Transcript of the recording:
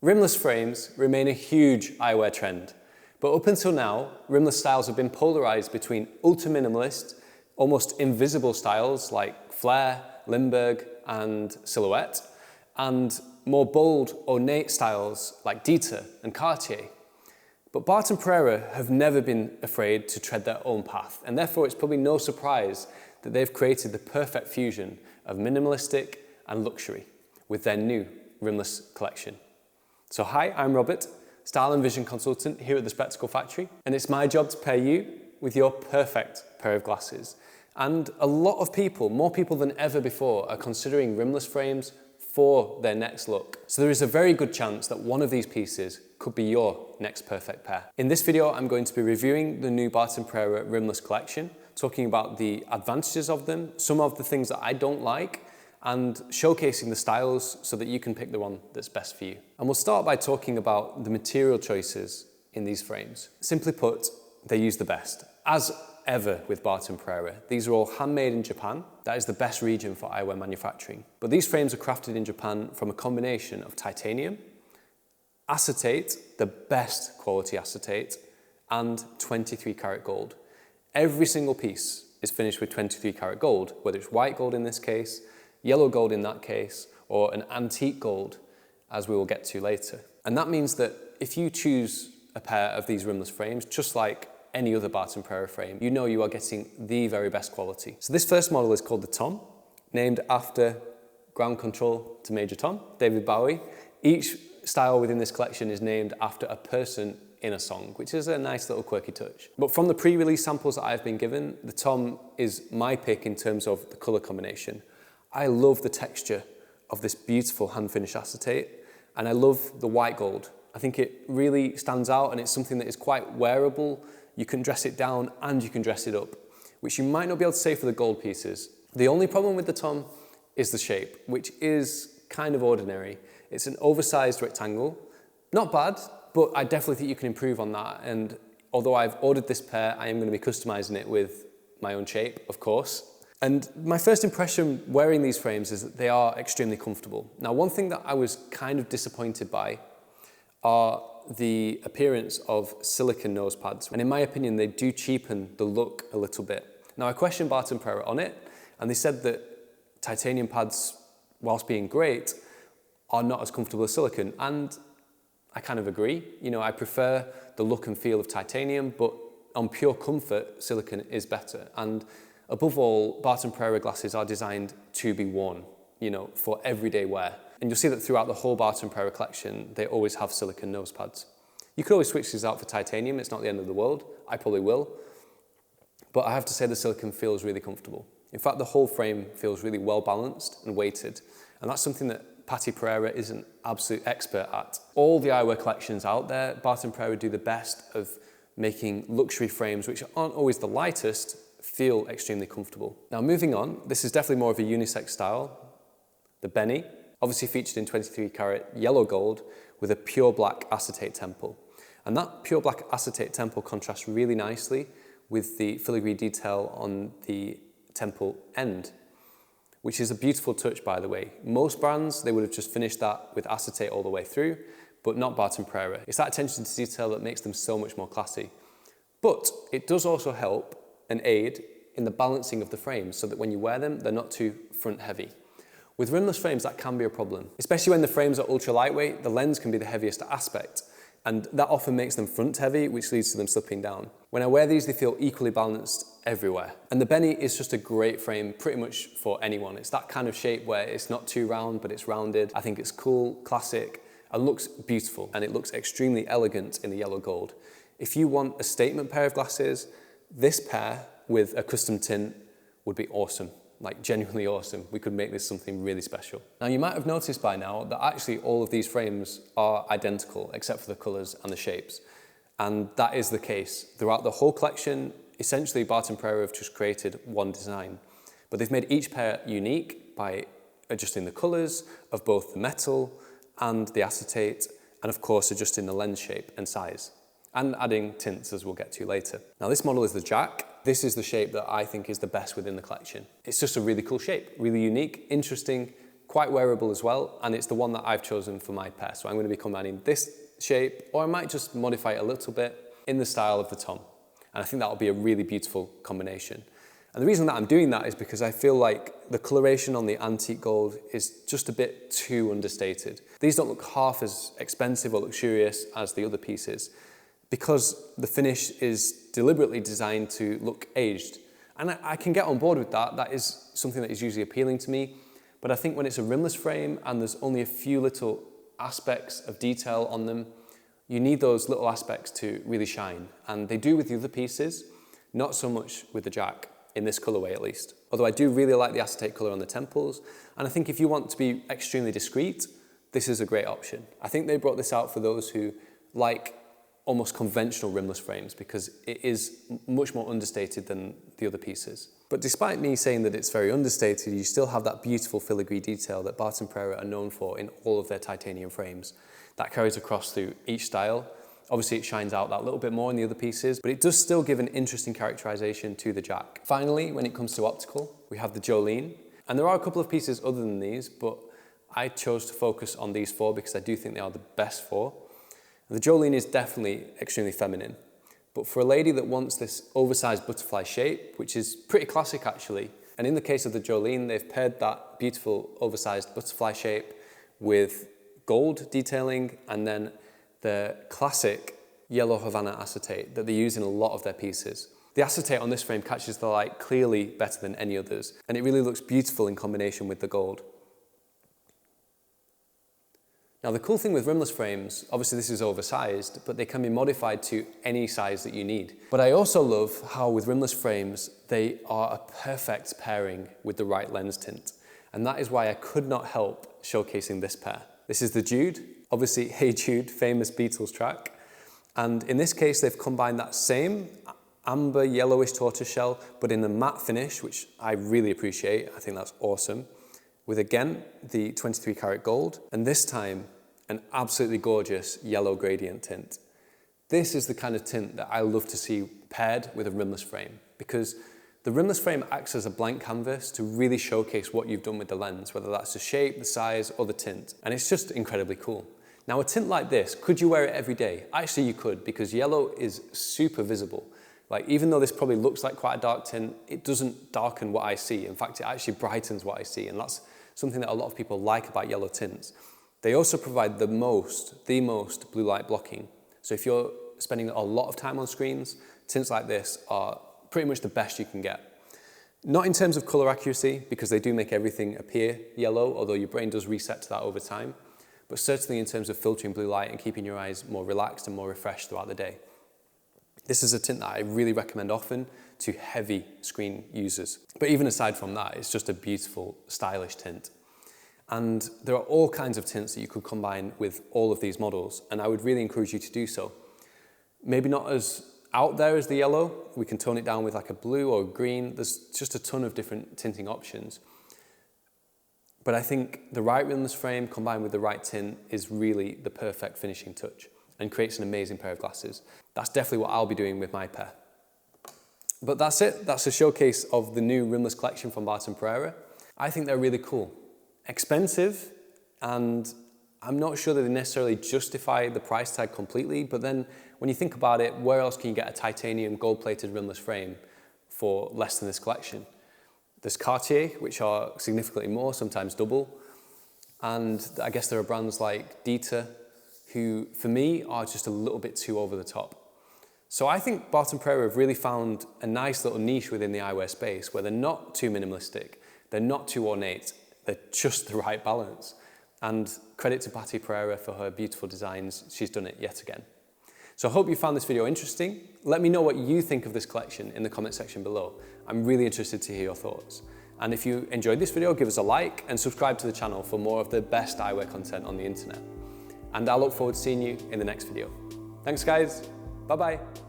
Rimless frames remain a huge eyewear trend, but up until now, rimless styles have been polarized between ultra-minimalist, almost invisible styles like flare, Lindbergh, and silhouette, and more bold, ornate styles like Dieter and Cartier. But Barton Perreira have never been afraid to tread their own path, and therefore it's probably no surprise that they've created the perfect fusion of minimalistic and luxury with their new rimless collection. So hi, I'm Robert, Style and Vision Consultant here at the Spectacle Factory, and it's my job to pair you with your perfect pair of glasses. And a lot of people, more people than ever before, are considering rimless frames for their next look. So there is a very good chance that one of these pieces could be your next perfect pair. In this video, I'm going to be reviewing the new Barton Perreira rimless collection, talking about the advantages of them, some of the things that I don't like, and showcasing the styles so that you can pick the one that's best for you. And we'll start by talking about the material choices in these frames. Simply put, they use the best. As ever with Barton Perreira, these are all handmade in Japan. That is the best region for eyewear manufacturing. But these frames are crafted in Japan from a combination of titanium, acetate, the best quality acetate, and 23 karat gold. Every single piece is finished with 23 karat gold, whether it's white gold in this case, yellow gold in that case, or an antique gold, as we will get to later. And that means that if you choose a pair of these rimless frames, just like any other Barton Perreira frame, you know you are getting the very best quality. So this first model is called the Tom, named after Ground Control to Major Tom, David Bowie. Each style within this collection is named after a person in a song, which is a nice little quirky touch. But from the pre-release samples that I've been given, the Tom is my pick in terms of the color combination. I love the texture of this beautiful hand-finished acetate, and I love the white gold. I think it really stands out, and it's something that is quite wearable. You can dress it down and you can dress it up, which you might not be able to say for the gold pieces. The only problem with the Tom is the shape, which is kind of ordinary. It's an oversized rectangle. Not bad, but I definitely think you can improve on that. And although I've ordered this pair, I am going to be customizing it with my own shape, of course. And my first impression wearing these frames is that they are extremely comfortable. Now, one thing that I was kind of disappointed by are the appearance of silicone nose pads. And in my opinion, they do cheapen the look a little bit. Now, I questioned Barton Perreira on it, and they said that titanium pads, whilst being great, are not as comfortable as silicone. And I kind of agree. You know, I prefer the look and feel of titanium, but on pure comfort, silicone is better. And above all, Barton Perreira glasses are designed to be worn, you know, for everyday wear. And you'll see that throughout the whole Barton Perreira collection, they always have silicone nose pads. You could always switch these out for titanium, it's not the end of the world. I probably will. But I have to say the silicone feels really comfortable. In fact, the whole frame feels really well balanced and weighted. And that's something that Barton Perreira is an absolute expert at. All the eyewear collections out there, Barton Perreira do the best of making luxury frames, which aren't always the lightest, feel extremely comfortable. Now moving on, this is definitely more of a unisex style. The Benny, obviously featured in 23 karat yellow gold with a pure black acetate temple. And that pure black acetate temple contrasts really nicely with the filigree detail on the temple end, which is a beautiful touch, by the way. Most brands, they would have just finished that with acetate all the way through, but not Barton Perreira. It's that attention to detail that makes them so much more classy. But it does also help and aid in the balancing of the frames so that when you wear them, they're not too front heavy. With rimless frames, that can be a problem. Especially when the frames are ultra lightweight, the lens can be the heaviest aspect, and that often makes them front heavy, which leads to them slipping down. When I wear these, they feel equally balanced everywhere. And the Benny is just a great frame pretty much for anyone. It's that kind of shape where it's not too round, but it's rounded. I think it's cool, classic, and looks beautiful, and it looks extremely elegant in the yellow gold. If you want a statement pair of glasses, this pair with a custom tint would be awesome. Like genuinely awesome. We could make this something really special. Now you might have noticed by now that actually all of these frames are identical except for the colors and the shapes. And that is the case. Throughout the whole collection, essentially Barton Perreira have just created one design. But they've made each pair unique by adjusting the colors of both the metal and the acetate, and of course adjusting the lens shape and size, and adding tints as we'll get to later. Now this model is the Jack. This is the shape that I think is the best within the collection. It's just a really cool shape, really unique, interesting, quite wearable as well, and it's the one that I've chosen for my pair. So I'm going to be combining this shape, or I might just modify it a little bit in the style of the Tom. And I think that'll be a really beautiful combination. And the reason that I'm doing that is because I feel like the coloration on the antique gold is just a bit too understated. These don't look half as expensive or luxurious as the other pieces because the finish is deliberately designed to look aged. And I can get on board with that. That is something that is usually appealing to me. But I think when it's a rimless frame and there's only a few little aspects of detail on them, you need those little aspects to really shine. And they do with the other pieces, not so much with the jack, in this colorway at least. Although I do really like the acetate color on the temples. And I think if you want to be extremely discreet, this is a great option. I think they brought this out for those who like almost conventional rimless frames because it is much more understated than the other pieces. But despite me saying that it's very understated, you still have that beautiful filigree detail that Barton Perreira are known for in all of their titanium frames. That carries across through each style. Obviously it shines out that little bit more in the other pieces, but it does still give an interesting characterization to the jack. Finally, when it comes to optical, we have the Jolene. And there are a couple of pieces other than these, but I chose to focus on these four because I do think they are the best four. The Jolene is definitely extremely feminine, but for a lady that wants this oversized butterfly shape, which is pretty classic actually, and in the case of the Jolene, they've paired that beautiful oversized butterfly shape with gold detailing and then the classic yellow Havana acetate that they use in a lot of their pieces. The acetate on this frame catches the light clearly better than any others, and it really looks beautiful in combination with the gold. Now the cool thing with rimless frames, obviously this is oversized, but they can be modified to any size that you need. But I also love how with rimless frames, they are a perfect pairing with the right lens tint. And that is why I could not help showcasing this pair. This is the Jude, obviously Hey Jude, famous Beatles track. And in this case, they've combined that same amber yellowish tortoiseshell, but in the matte finish, which I really appreciate. I think that's awesome. With again, the 23 karat gold, and this time, an absolutely gorgeous yellow gradient tint. This is the kind of tint that I love to see paired with a rimless frame, because the rimless frame acts as a blank canvas to really showcase what you've done with the lens, whether that's the shape, the size, or the tint. And it's just incredibly cool. Now a tint like this, could you wear it every day? Actually you could, because yellow is super visible. Like even though this probably looks like quite a dark tint, it doesn't darken what I see. In fact, it actually brightens what I see, and that's something that a lot of people like about yellow tints. They also provide the most blue light blocking. So if you're spending a lot of time on screens, tints like this are pretty much the best you can get. Not in terms of color accuracy, because they do make everything appear yellow, although your brain does reset to that over time, but certainly in terms of filtering blue light and keeping your eyes more relaxed and more refreshed throughout the day. This is a tint that I really recommend often to heavy screen users. But even aside from that, it's just a beautiful, stylish tint. And there are all kinds of tints that you could combine with all of these models, and I would really encourage you to do so. Maybe not as out there as the yellow, we can tone it down with like a blue or green. There's just a ton of different tinting options. But I think the right rimless frame combined with the right tint is really the perfect finishing touch and creates an amazing pair of glasses. That's definitely what I'll be doing with my pair. But that's it. That's a showcase of the new rimless collection from Barton Perreira. I think they're really cool. Expensive, and I'm not sure that they necessarily justify the price tag completely, but then when you think about it, where else can you get a titanium gold-plated rimless frame for less than this collection? There's Cartier, which are significantly more, sometimes double, and I guess there are brands like Dieter, who for me are just a little bit too over the top. So I think Barton Perreira have really found a nice little niche within the eyewear space where they're not too minimalistic, they're not too ornate, they're just the right balance. And credit to Barton Perreira for her beautiful designs. She's done it yet again. So I hope you found this video interesting. Let me know what you think of this collection in the comment section below. I'm really interested to hear your thoughts. And if you enjoyed this video, give us a like and subscribe to the channel for more of the best eyewear content on the internet. And I look forward to seeing you in the next video. Thanks guys, bye-bye.